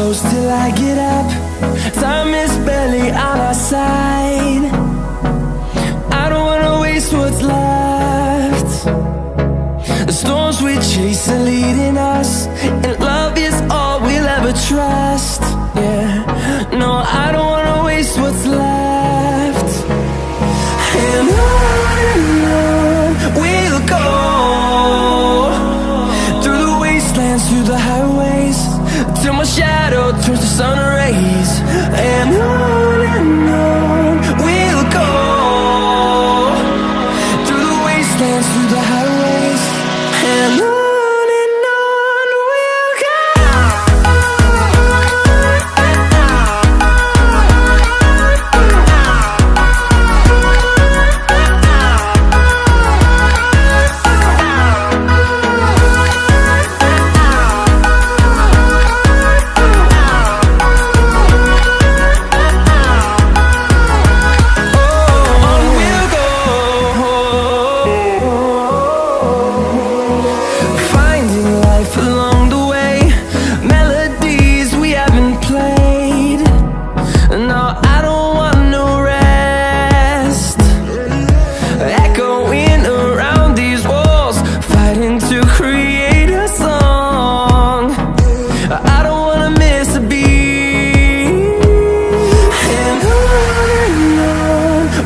close till I get up. Time is barely on our side. I don't wanna waste what's left. The storms we chase are leading us, and love is all we'll ever trust. Yeah, no, I don't wanna waste what's left. And on we'll go, through the wastelands, through the highways, till my shadow turns to sun rays. And on we'll go, through the wastelands, through the highways, and on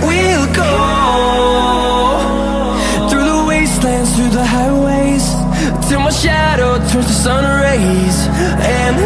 we'll go. Through the highways, till my shadow turns to sun rays. And